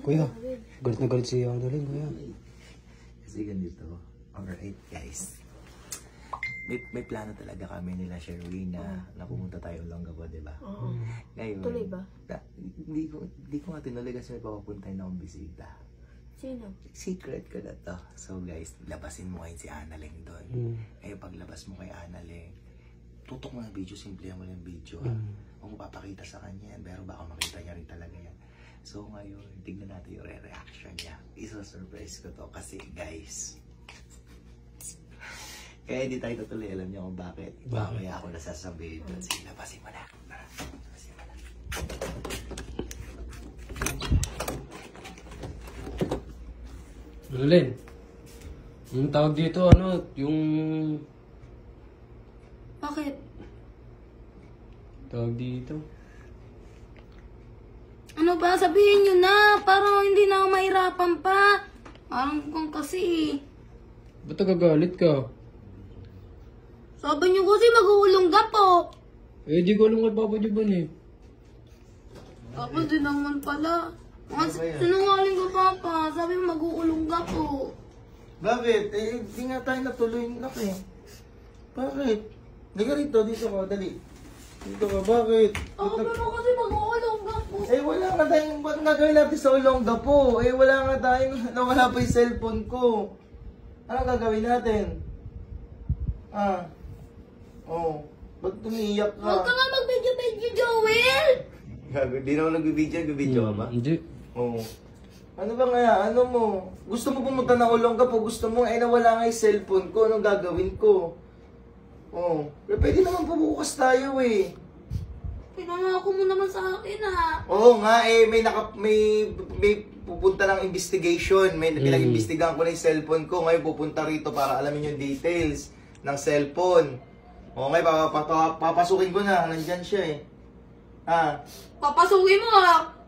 Kuya, galit na galit si Annalyn, kuya. Kasi ganito. Alright, guys. May plano talaga kami nila, Sherwin, na pumunta tayo Olongapo, di ba? Oo. Ngayon, Tuloy ba? Hindi ko nga tinuloy kasi may papapuntahin akong bisita. Sino? Secret ko na to. So guys, labasin mo ngayon si Annalyn doon. Ngayon paglabas mo kay Annalyn, tutok mo ng video, simple mo ng video. Huwag mo papakita sa kanya yan, pero baka makita niya rin talaga yan. So ngayon, tignan natin yung reaction niya. Isa-surprise ko to kasi guys, kaya hindi tayo tutuloy, alam niyo kung bakit. Kaya ako nasasabihin doon. Sige, labasin mo na. Labasin mo na. Annalyn, yung tawag dito, yung... Bakit? Tawag dito. Ano ba? Sabihin nyo na. Parang hindi na ako mahirapan pa. Parang kung kasi. Ba't nagagalit ka? Sabi nyo kasi mag-uulong ka po. Eh, di ko alam kay Papa Juban eh. Tapos din naman pala. Sinungaling ko, Papa. Sabi mo mag-uulong ka po. Bakit? Eh, di nga tayo natuloy na eh. Bakit? Hindi ka rito, dito ka, dali. Dito ka, bakit? Pero kasi mag-uulong ka po. Eh, wala nga tayong, ba't nagawin natin sa Olongapo? Eh, wala nga tayong, nawala pa yung cellphone ko. Anong gagawin natin? Oh, ba't tumiyak ka? Huwag ka nga mag-video, Joel! Gago, di naman nagbibidyo ka ba? Hindi. Oo. Ano ba nga, ano mo? Gusto mo pumunta ng Olongapo, gusto mo, nawala nga yung cellphone ko, anong gagawin ko? Oo. Pero pwede naman bukas tayo eh. Pinangako mo naman sa akin Oo nga may pupunta ng investigation. May pinag-imbestigahan ko na yung cellphone ko. Ngayon pupunta rito para alamin yung details ng cellphone. Okay, papasukin ko na. Nandyan siya eh. Papasukin mo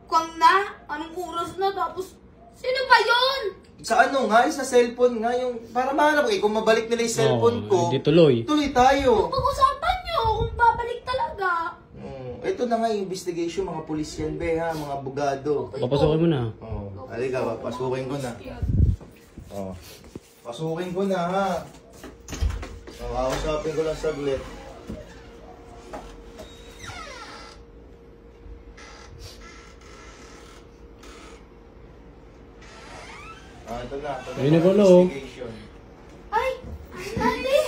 kung na? Anong oras na? Tapos, sino ba yun? Sa ano nga, sa cellphone nga yung, para mahanap kung mabalik nila yung cellphone ko. Hindi tuloy. Tuloy tayo. Pag-usapan nyo kung babalik talaga. Ito na nga yung investigation, mga pulis yan be ha, mga abogado. Papasukin mo na. Halika, pasukin ko na. Pasukin ko na ha. Kausapin ko lang saglit. Ito na. Ayun na pala, oh. Investigation. Ay! Dali!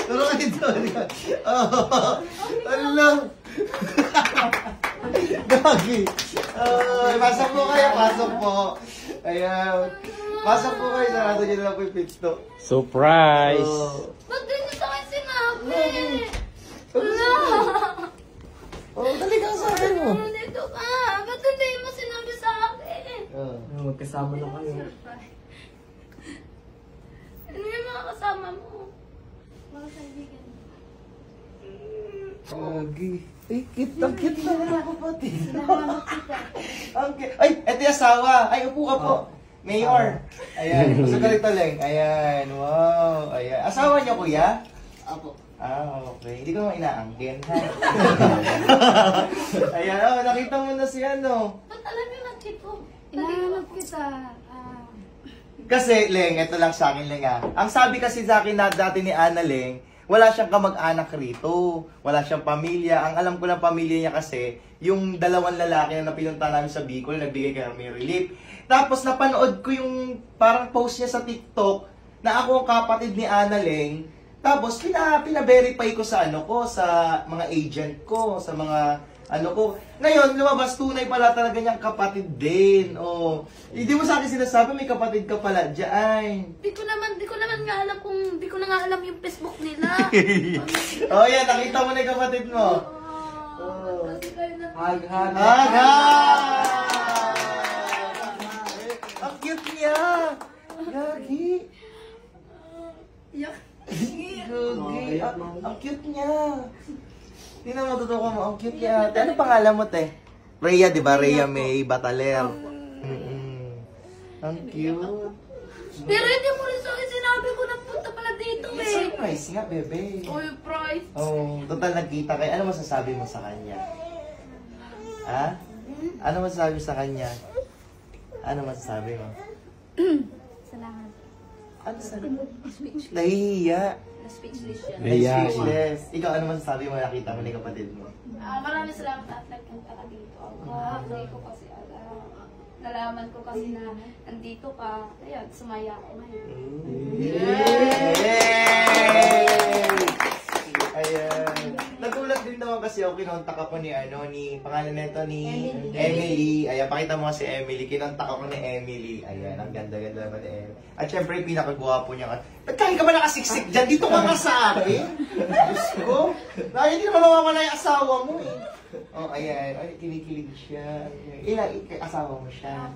Turo ka dito. Allah! Gagi! Pasok po kayo, pasok po. Ayan. Pasok po kayo, sarado nyo na lang po yung pinto. Surprise! Ba't din nyo sa akin sinabi? Wala! Dali ka sa akin mo. Dito ka! Ba't hindi mo sinabi sa akin? Magkasama na kayo. Ano yung mga kasama mo? Mga kaibigan mo. Gagi. Ay, ang cute na mga kapatid. Nahanap kita. Ay, eto yung asawa. Ay, upo ka po. Mayor. Ayan, gusto ka rito lang. Ayan, wow. Ayan. Asawa niyo, kuya? Apo. Okay. Hindi ko naman inaangkin, ha? Ayan, nakita mo na si ano. Ba't alam yung nagkito? Hinahanap kita. Kasi, Leng, ito lang sa akin, Leng, ha? Ang sabi kasi sa akin na dati ni Ana, Leng, wala siyang kamag-anak rito. Wala siyang pamilya. Ang alam ko ng pamilya niya kasi, yung dalawang lalaki na napinunta namin sa Bicol, nagbigay kami relief. Tapos napanood ko yung parang post niya sa TikTok na ako ang kapatid ni Ana Leng. Tapos pina-verify ko sa ano ko, sa mga agent ko, sa mga ano ko. Ngayon, lumabas tunay pala talaga niyang kapatid din. Oh. Hindi mo sa akin sinasabi may kapatid ka pala diyan. Di ko naman nga alam kung, di ko na nga alam yung Facebook nila. Oh, yan, nakita mo na yung kapatid mo. Kasi kayo na. Hag! Ang cute niya! Gagi! Yak. Gagi! Ang cute niya! Tingnan mo, totoo mo. Ang cute niya. Ano pangalan mo, te? Rhea, di ba? Rhea May Bataler. Ang cute. Pero hindi mo rin sa akin Surprise nga, bebe. Uy, price. Oh, total nagkita kayo. Ano masasabi mo sa kanya? Ha? Ano masasabi mo sa kanya? Ano masasabi mo? Salamat. Ano sabi mo? Nahihiya. Na-speechless siya. Nahihiya. Speechless. Ikaw, ano masasabi mo nakita mo ni kapatid mo? Maraming salamat at nagpunta ka dito. Hindi ko kasi alam. Nalaman ko kasi na nandito ka. Ayan, sumaya ako ngayon. Yay! Ayan. Nagulat din naman kasi ako, kinontak ako ni pangalan nito ni Emily. Ayan, pakita mo si Emily. Kinontak ako ni Emily. Ayan, ang ganda-ganda naman ni Emily. At syempre, yung pinakagwapo niya. Ba't kahit ka ba nakasiksik dyan? Dito ka nga sa akin. Diyos ko. Dahil hindi naman mawawala yung asawa mo eh. Oh, ayan. Ay, kinikilig siya. Asawa mo siya.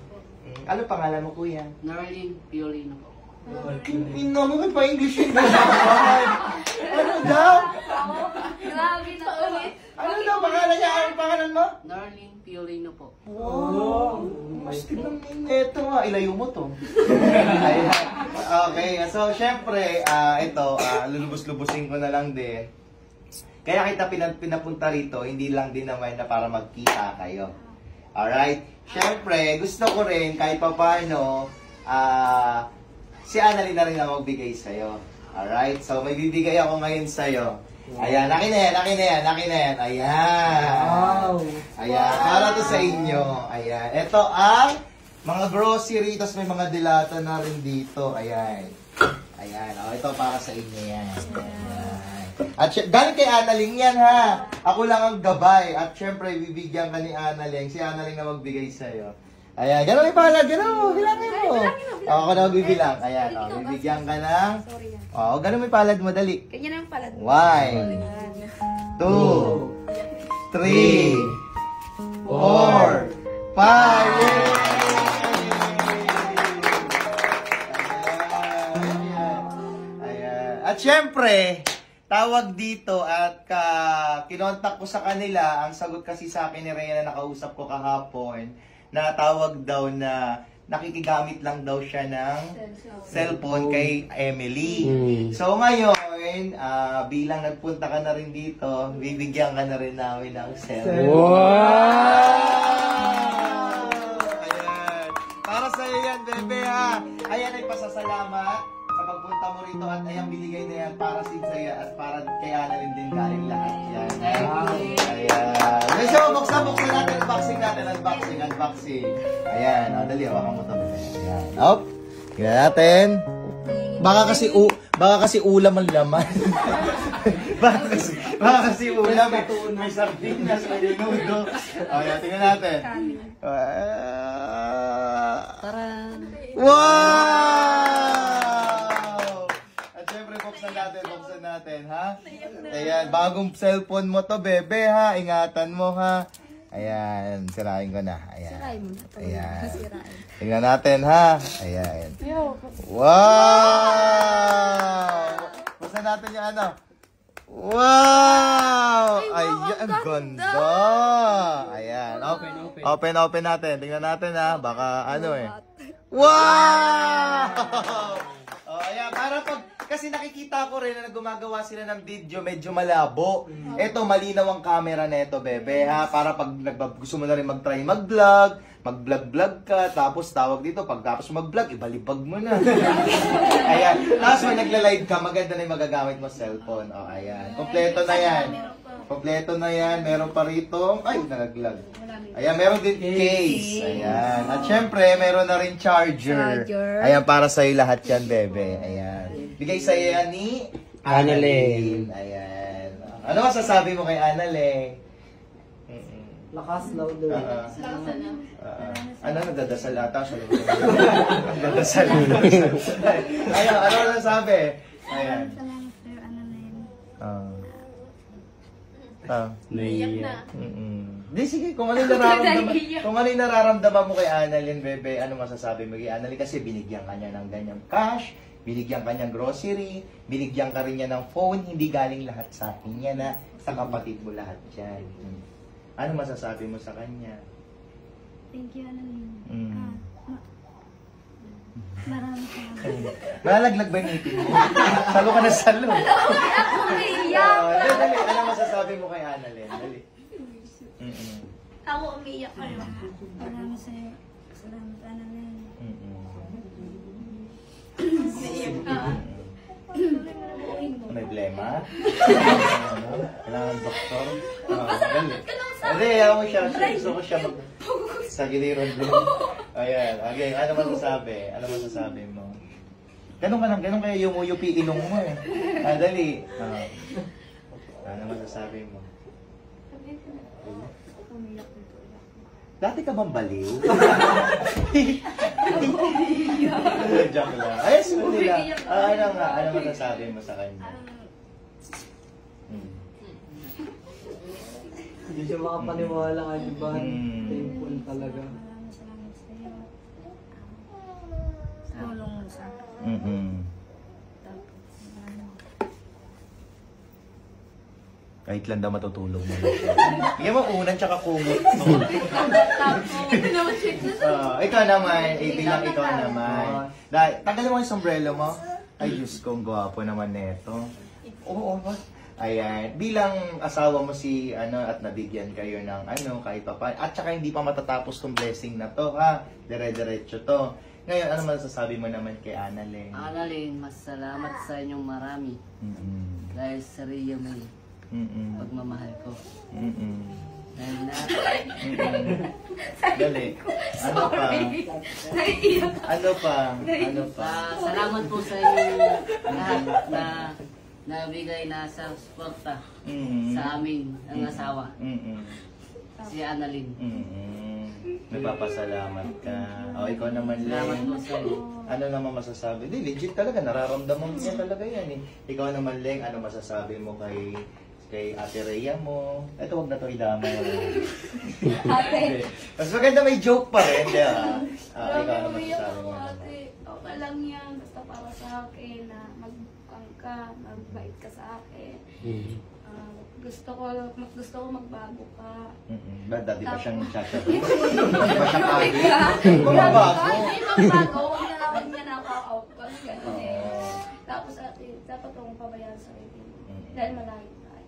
Ano pangalan mo, kuya? Narlene Piolino po. Pino mo, may pa-English yun. Ano daw? Grabe na ulit. Ano daw pangalan niya? Ano pangalan mo? Narlene Piolino po. Wow! Mastig ng ito nga. Ilayo mo to. Ayan. Okay, so syempre, lulubos-lubusin ko na lang din. Kaya kita pinapunta rito, hindi lang din naman na para magkita kayo. Alright? Syempre, gusto ko rin kahit pa paano, si Annalyn na rin na magbigay sa'yo. Alright? So, may bibigay ako ngayon sa'yo. Ayan, akin na yan. Ayan. Wow. Ayan, para to sa inyo. Ayan. Ito ang mga grocery, tapos may mga dilata na rin dito. Ayan. Ayan. O, ito para sa inyo yan. Ayan. At galing kay Annalyn yan, ha? Ako lang ang gabay. At syempre, bibigyan ka ni Annalyn. Si Annalyn na magbigay sa'yo. Ayan, gano'n yung palad, gano'n, bilangin mo. Ako na magbibilang. Ayan, bibigyan ka ng... gano'n may palad mo, dali. Kanya lang pala. 1, 2, 3, 4, 5. Ayan. At syempre, tawag dito at kinontak ko sa kanila, ang sagot kasi sa akin ni Rhea na nakausap ko kahapon, na tawag daw na nakikigamit lang daw siya ng cellphone kay Emily. So ngayon, bilang nagpunta ka na rin dito, bibigyan ka na rin namin ng cellphone. Wow! Ayan. Para sa iyo yan, bebe ha. Ayan ay pasasalamat sa pagpunta mo rito at ayang binigay na yan para sa iyo at para kay Annalyn din galing lahat yan. Ayan. Medyo buksan natin, unboxing. Ayan, dali, hawakan mo ito. Ayan. Up. Tingnan natin. Baka kasi ulam ang laman. baka kasi ulam. May sardinas, may menudo. Ayan, tingnan natin. Wow! At syempre, buksan natin, ha? Ayan, bagong cellphone mo to, bebe, ha? Ingatan mo, ha? Ayan, sirain ko na. Ayan. Ayan. Tingnan natin, ha? Ayan. Wow! Buksan natin yung ano. Wow! Ayan, ang ganda! Ayan. Open natin. Tingnan natin, ha? Baka ano eh. Wow! Ayan, para kasi nakikita ko rin na gumagawa sila ng video, medyo malabo. Ito, malinaw ang camera neto, bebe, ha? Para pag gusto mo na rin mag-try mag-vlog ka, tapos tawag dito, pagtapos mag-vlog, ibalibag mo na. Ayan. Tapos may nagla-live ka, maganda na yung magagamit mo cellphone. O, ayan. Kompleto na yan. Meron pa rito. Ay, nalaglag. Ayan, meron din case. Ayan. At syempre, meron na rin charger. Ayan, para sa'yo lahat yan, bebe. Ayan. Bigay sa'yo yan ni Annalyn. Ayan. Ano masasabi mo kay Annalyn? Lakas, louder. Ano, nagdadasal ata siya. Nagdadasal. Ayan, ano masasabi? Ayan. Salamat sir, Annalyn. Naiiyak. Di sige, kung ano yung nararamdaman mo kay Annalyn, bebe, ano masasabi mo kay Annalyn? Kasi binigyan ka niya ng ganyang cash, binigyan ka niyang grocery, binigyan ka rin niya ng phone, hindi galing lahat sa akin niya na sa kapatid mo lahat yan. Ano masasabi mo sa kanya? Thank you, Annalyn. Maraming salamat. Nalaglag ba yung ngipin mo? Salo ka na salo. Ako umiiyak. Dali, ano masasabi mo kay Annalyn? Dali. Ako umiiyak kayo. Maraming salamat, Annalyn. Umiiyak ka. May blema? Kailangan doktor? Pasalamat ka lang sa Hindi, ako siya. Gusto ko siya mag... Sa giliran din. Ayan. Okay, ano masasabi? Ano masasabi mo? Ganun ka lang, ganun kaya yumuyupi ilong mo eh. Dali. Ano masasabi mo? Umiiyak dito. Dati ka bang baliw? Joke lang. Ayos mo nila. Ano nga, ano masasabi mo sa kanya? Hindi siya makapaniwala nga, di ba? Mm. Thankful talaga. Maraming salamat sa iyo. Tulong mo sa akin. Tapos, Kahit lang daw matutulog mo na siya. Bigyan mo unan tsaka kumot. No? Ikaw naman, bilang ikaw naman. Tanggalin mo yung sombrero mo. Ay, Diyos ko, ang gwapo naman neto. Oo, ayan. Bilang asawa mo si, at nabigyan kayo ng, kahit pa pa. At saka hindi pa matatapos tong blessing na to, ha? Dire-diretso to. Ngayon, ano masasabi mo naman kay Annalyn? Annalyn, mas salamat sa inyong marami. Dahil sa Rhea May, pagmamahal ko. Dahil na, Dali. Ano pa? Ano pa? Ano pa? salamat po sa inyo lahat na nabigay na sa suporta sa amin, ang asawa, si Annalyn. Nagpapasalamat ka. O, ikaw naman, Salamat Leng. po sa inyo. Ano naman masasabi? Di, legit talaga. Nararamdaman mo niya talaga yan eh. Ikaw naman, Leng, ano masasabi mo kay Ate Rhea mo? Ito, wag na to idama. Ate. Mas maganda may joke pa rin, di ba? Ikaw, Grabe, ano umiiyak masasabi ako mo naman? ate. Okay lang yan. Basta para sa akin na magbukang ka, magbait ka sa akin. Gusto ko magbago ka. Ba, dati pa siyang sasabi? Dati pa siyang agi? Magbago? Hindi magbago. Huwag niya na ako-out. Ganun eh. Tapos ate, dapat akong pabayaan sa sarili mo. Dahil malayo tayo.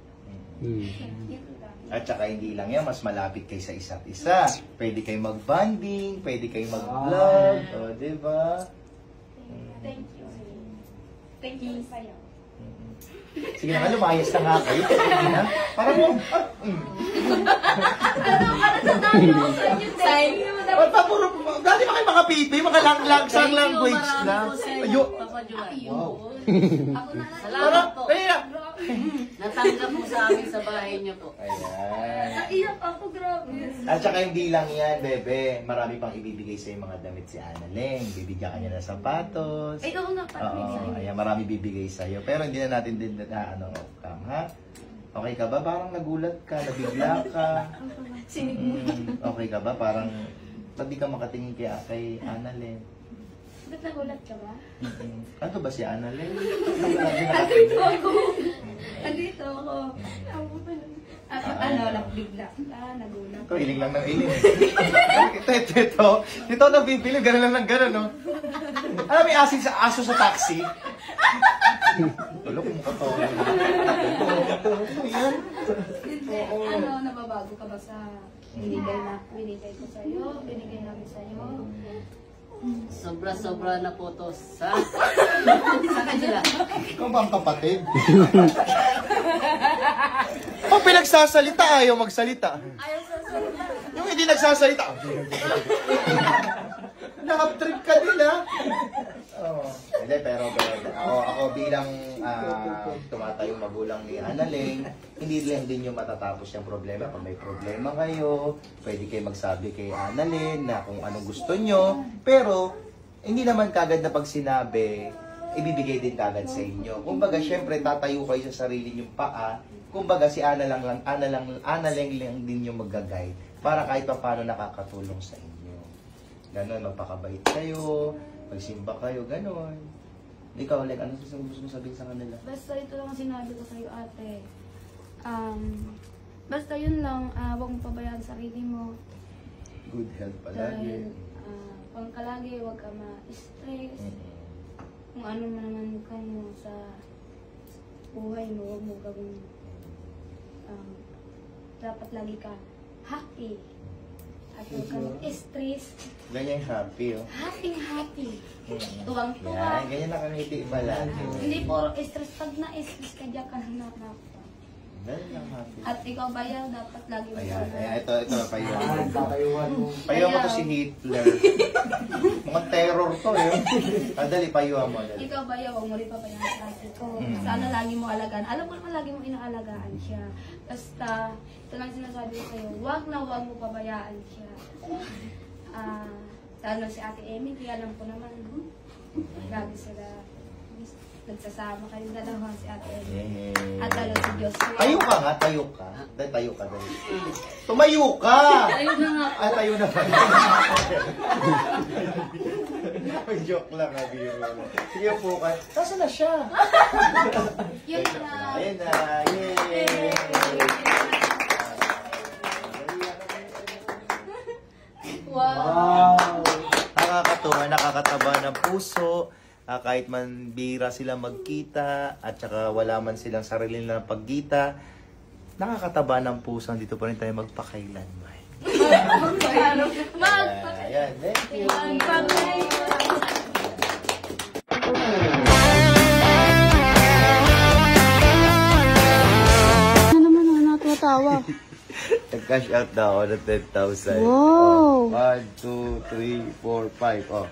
Yun lang. At saka hindi lang yan, mas malapit kayo sa isa't isa. Pwede kayo mag-bonding, pwede kayo mag-vlog, o diba? Thank you. Thank you sa'yo. Sige na nga, lumayas na nga kayo. Sige na. Parang mo. Para sa dami ko sa inyo. Thank you. Dati ba kayo makapipi? Makalangsang language Marami lang. po sa inyo, Ayo. Papa Joel. Wow. Ako na lang. Salamat po. Kaya. Natanggap po sa amin sa bahay niyo po. Ayan. Naiyak ako, grabe. At saka hindi lang yan, bebe. Marami pang ibibigay sa'yo mga damit si Annalyn. Bibigyan ka niya ng sapatos. Ay, oo nga, parang Oo, ayan, marami bibigay sa'yo. Pero hindi na natin din off-cam, ha? Okay ka ba? Parang nagulat ka, nabigla ka. Okay ka ba? Parang hindi ka makatingin kay Annalyn. Ba't nagulat ka ba? Ano ba si Annalyn? Andito ako. Andito ako. Nagbigla ka, nagulat. Ito, iling lang ng iling. Ito, nabibili, gano'n lang ng gano'n, no? Alam, may asin sa aso sa taxi. Tulog mo ka to. Ayan. Hindi, nababago ka ba sa binigay ko sa'yo? Binigay namin sa'yo? Sobra-sobra na po to sa kanila. Ikaw ba ang kapatid? Pag pinagsasalita, ayaw magsalita. Ayaw sa salita. Yung hindi nagsasalita. Nakap-trip ka din, ha? Oo. Hindi, pero ako bilang tumatayong magulang ni Annalyn, hindi lang din yung matatapos yung problema. Pag may problema kayo, pwede kayo magsabi kay Annalyn na kung anong gusto nyo. Pero, hindi naman kagad na pag sinabi, ibibigay din kagad sa inyo. Kumbaga, syempre, tatayo kayo sa sarili nyong paa. Kumbaga, si Annalyn lang din yung mag-guide para kahit pa paano nakakatulong sa inyo. Ganon, magpakabait kayo, magsimba kayo, ganon. Ikaw, ano gusto mo sabihin sa kanila? Basta ito lang ang sinabi ko sa'yo, ate. Basta yun lang, huwag mo pabayaan sarili mo. Good health palagi. Dahil, kang kalagi, huwag ka ma-stress. Kung ano man naman kayo sa buhay mo, huwag mo gawin. Dapat lagi ka happy. At huwag ka ma-stress. Ganyan happy, oh. Happy. Tuwang-tuwa. Yan, ganyan nakangiti pala. Hindi puro stress. Pag na-stress ka, diyan ka nang nakakita. Ganyan lang happy. At ikaw ba yan, dapat lagi mo Ayan, ka ayan, ito, payuhan. Yan, papayuhan mo. Payuhan mo to si Hitler. Mga terror to, eh. Dali, payuhan mo. Dali. Ikaw ba yan, huwag mo rin pabayaan sa ate ko. Sana lagi mo alagaan. Alam mo naman lagi mo inaalagaan siya. Basta, ito lang sinasabi ko sa'yo, huwag mo pabayaan siya. Lalo si Ate Emmy, kaya alam ko naman, lagi sila nagsasama kayong dalawa si Ate Emmy. At lalo si Diyos. Tayo ka nga, tayo ka. Dahil tayo ka, dali. Tumayo ka! Ayun na nga. Tayo na ba? Joke lang, biro lang. Sige po ka. Nasaan na siya? Yun na. Ayun na. Yay! Wow. Nakakatuwa, nakakataba ng puso. Kahit man bira sila magkita at saka wala man silang sarili na pagkita, nakakataba ng puso. Dito pa rin tayo magpakailanman. Ayan, thank you. Ano naman ang natatawa? Nag-cash out na ako ng 10,000. Wow. 1, 2, 3, 4, 5. Oh,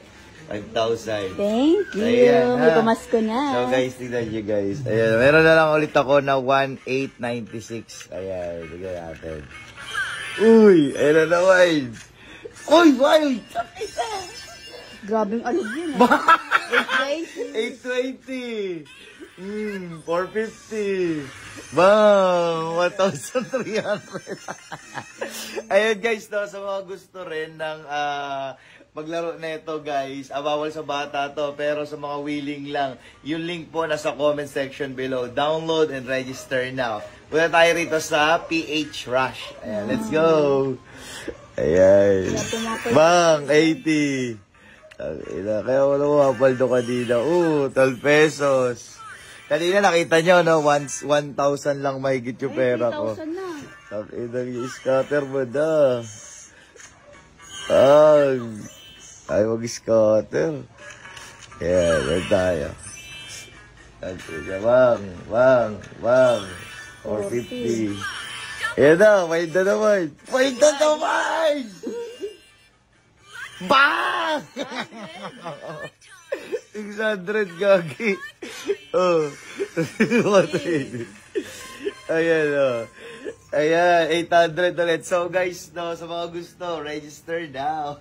5,000. Thank you. Ayan, May ha. pamasko na. So guys, tignan nyo guys. Ayan, meron na lang ulit ako na 1,896. Ayan, tignan natin. Uy, ayan na naman. Uy, wild! Grabing alog yun. 820. 450. Bang! 1,300. Ayan guys, no, sa mga gusto rin ng maglaro na ito guys, bawal sa bata to, pero sa mga willing lang, yung link po nasa comment section below. Download and register now. Punta tayo rito sa PH Rush. Ayan, let's go! Ayan. Bang! 80. Kaya wala mo mapaldo kanina. 12 pesos. Kanina nakita nyo, no? 1,000 lang mahigit yung pera ko. 1,000 na. Tapos yung scatter mo na. Ay, mag-scatter. Yan, yan tayo. Bang. 450. Yan na, may na naman. May na naman! Bang! 600 gagi. Oh. Ayan, oh. Ayan, 800 ulit. So guys, no, sa mga gusto, register now.